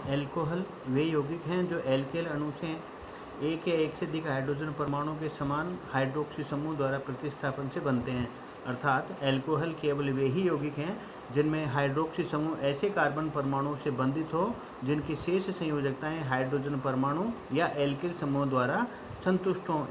Alcohol वे यौगिक हैं जो एल्केल अणु से एक या एक से अधिक हाइड्रोजन परमाणुओं के समान हाइड्रोक्सी समूह द्वारा प्रतिस्थापन से बनते हैं। अर्थात एल्कोहल केवल वे ही यौगिक हैं जिनमें हाइड्रोक्सी समूह ऐसे कार्बन परमाणुओं से बंधित हो जिनकी शेष संयोजकताएं हाइड्रोजन परमाणु या एल्किल समूह द्वारा संतुष्ट हों।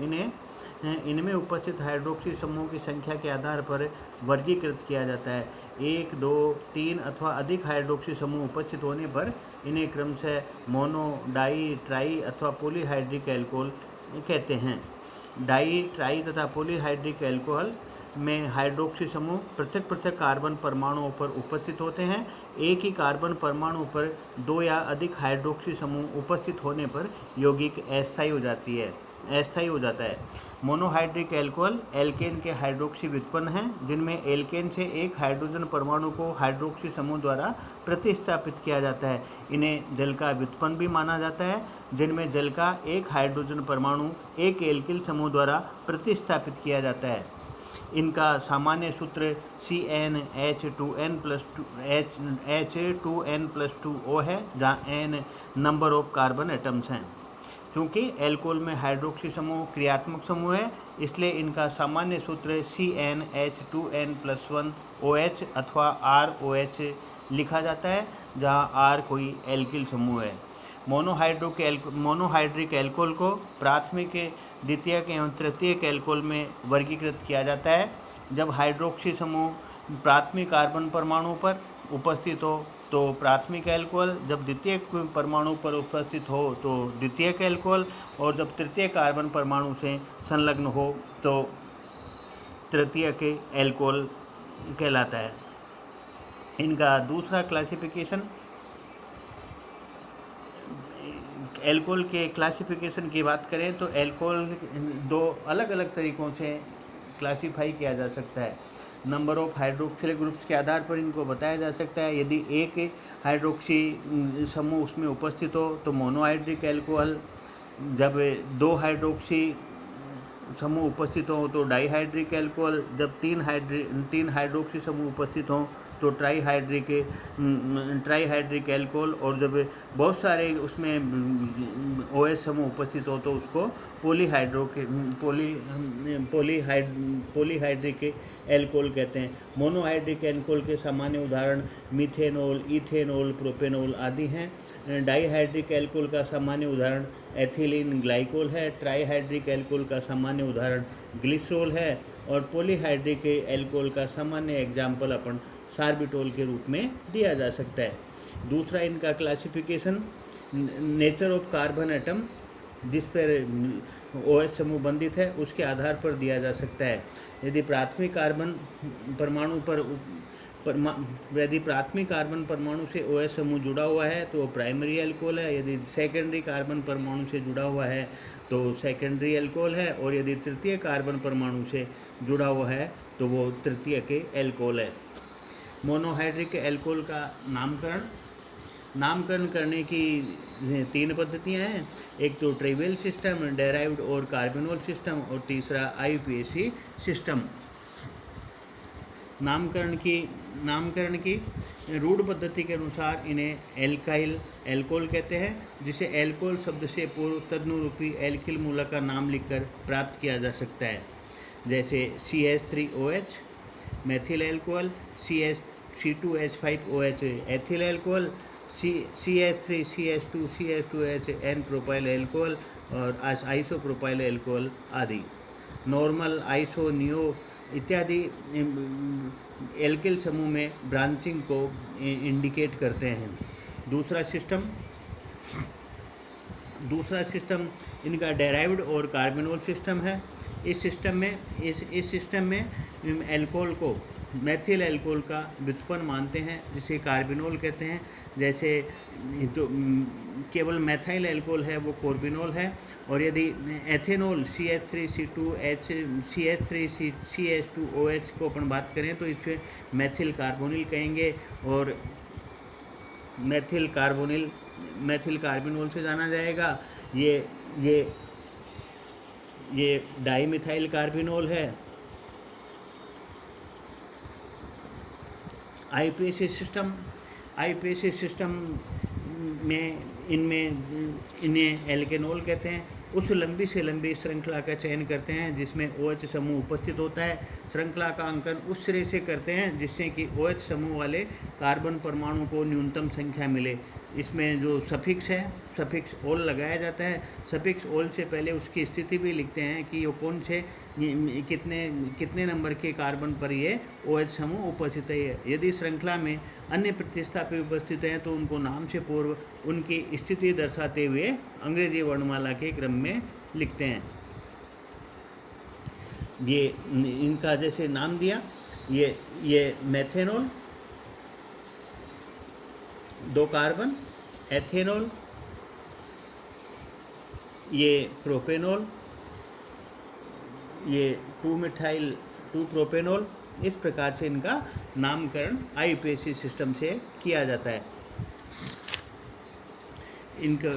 इनमें उपस्थित हाइड्रोक्सी समूह की संख्या के आधार पर वर्गीकृत किया जाता है। 1, 2, 3 अथवा अधिक हाइड्रोक्सी समूह उपस्थित होने पर इन्हें क्रमशः मोनो, डाई, ट्राई अथवा पॉलीहाइड्रिक एल्कोहल कहते हैं। डाई, ट्राई तथा पॉलीहाइड्रिक एल्कोहल में हाइड्रोक्सी समूह पृथक पृथक कार्बन परमाणुओं पर उपस्थित होते हैं। एक ही कार्बन परमाणु पर 2 या अधिक हाइड्रोक्सी समूह उपस्थित होने पर यौगिक अस्थायी हो जाता है। मोनोहाइड्रिक एल्कोहल एल्केन के हाइड्रोक्सी व्युत्पन्न हैं जिनमें एल्केन से एक हाइड्रोजन परमाणु को हाइड्रोक्सी समूह द्वारा प्रतिस्थापित किया जाता है। इन्हें जल का व्युत्पन्न भी माना जाता है जिनमें जल का एक हाइड्रोजन परमाणु एक एल्किल समूह द्वारा प्रतिस्थापित किया जाता है। इनका सामान्य सूत्र CnH2n+2O है जहाँ n number of carbon atoms हैं। चूँकि एल्कोहल में हाइड्रोक्सी समूह क्रियात्मक समूह है इसलिए इनका सामान्य सूत्र CnH2n+1OH अथवा ROH लिखा जाता है जहाँ R कोई एल्किल समूह है। मोनोहाइड्रिक एल्कोहल को प्राथमिक, द्वितीयक एवं तृतीयक एल्कोहल में वर्गीकृत किया जाता है। जब हाइड्रोक्सी समूह प्राथमिक कार्बन परमाणु पर उपस्थित हो तो प्राथमिक एल्कोहल, जब द्वितीयक परमाणु पर उपस्थित हो तो द्वितीयक एल्कोहल और जब तृतीय कार्बन परमाणु से संलग्न हो तो तृतीयक एल्कोहल कहलाता है। इनका दूसरा क्लासिफिकेशन, एल्कोहल के क्लासिफिकेशन की बात करें तो एल्कोहल 2 अलग अलग तरीक़ों से क्लासीफाई किया जा सकता है। नंबर ऑफ हाइड्रोक्सिल ग्रुप्स के आधार पर इनको बताया जा सकता है। यदि एक हाइड्रोक्सी समूह उसमें उपस्थित हो तो मोनोहाइड्रिक एल्कोहल, जब 2 हाइड्रोक्सी समूह उपस्थित हो तो डाईहाइड्रिक एल्कोहल, जब 3 हाइड्रोक्सी समूह उपस्थित हों तो ट्राईहाइड्रिक एल्कोहल, और जब बहुत सारे उसमें OH समूह उपस्थित हो तो उसको पॉलीहाइड्रिक एल्कोहल कहते हैं। मोनोहाइड्रिक एल्कोहल के सामान्य उदाहरण मीथेनॉल, इथेनॉल, प्रोपेनॉल आदि हैं। डाईहाइड्रिक एल्कोहल का सामान्य उदाहरण एथिलीन ग्लाइकोल है। ट्राईहाइड्रिक एल्कोहल का सामान्य उदाहरण ग्लिसरॉल है और पॉलीहाइड्रिक एल्कोहल का सामान्य एग्जाम्पल अपन सार्बिटोल के रूप में दिया जा सकता है। दूसरा इनका classification nature of carbon atom, जिस पर OH समूह बंधित है उसके आधार पर दिया जा सकता है। यदि प्राथमिक कार्बन परमाणु से OH समूह जुड़ा हुआ है तो वो प्राइमरी एल्कोहल है। यदि सेकेंडरी कार्बन परमाणु से जुड़ा हुआ है तो सेकेंडरी एल्कोहल है, और यदि तृतीय कार्बन परमाणु से जुड़ा हुआ है तो वो तृतीय के एल्कोहल है। मोनोहाइड्रिक एल्कोहल का नामकरण करने की 3 पद्धतियाँ हैं। एक तो ट्रिवियल सिस्टम, डेराइव्ड और कार्बोनोल सिस्टम, और तीसरा IUPAC सिस्टम। नामकरण की रूढ़ पद्धति के अनुसार इन्हें एल्काइल एल्कोहल कहते हैं, जिसे एल्कोहल शब्द से पूर्व तदनुरूपी एल्किल मूलक का नाम लिखकर प्राप्त किया जा सकता है। जैसे CH3OH methyl alcohol, C2H5OH ethyl alcohol, CH3CH2CH2H N propyl alcohol और आइसोप्रोपाइल एल्कोहल आदि। नॉर्मल, आइसो, नियो इत्यादि एल्किल समूह में ब्रांचिंग को इंडिकेट करते हैं। दूसरा सिस्टम इनका डेराइव्ड और कार्बोनोल सिस्टम है। इस सिस्टम में एल्कोहल को मेथिल एल्कोहल का व्युत्पन्न मानते हैं जिसे कार्बोनोल कहते हैं। जैसे जो केवल मेथाइल एल्कोहल है वो कार्बोनोल है, और यदि एथेनॉल CH3CH2OH को अपन बात करें तो इसे मेथिल कार्बोनिल कहेंगे, और मेथिल कार्बोनोल से जाना जाएगा। ये डाईमिथाइल कार्बोनोल है। IUPAC सिस्टम इन्हें एल्केनॉल कहते हैं। उस लंबी से लंबी श्रृंखला का चयन करते हैं जिसमें OH समूह उपस्थित होता है। श्रृंखला का अंकन उस सिरे से करते हैं जिससे कि OH समूह वाले कार्बन परमाणु को न्यूनतम संख्या मिले। इसमें जो सफिक्स है, सफिक्स ओल लगाया जाता है। सफिक्स ओल से पहले उसकी स्थिति भी लिखते हैं कि वो कौन से कितने नंबर के कार्बन पर ये OH समूह उपस्थित है। यदि श्रृंखला में अन्य प्रतिस्थापी उपस्थित हैं तो उनको नाम से पूर्व उनकी स्थिति दर्शाते हुए अंग्रेजी वर्णमाला के क्रम में लिखते हैं। ये इनका जैसे नाम दिया, ये मेथेनॉल 2 कार्बन, एथेनॉल, ये प्रोपेनॉल, ये 2 प्रोपेनॉल। इस प्रकार से इनका नामकरण IUPAC सिस्टम से किया जाता है। इनका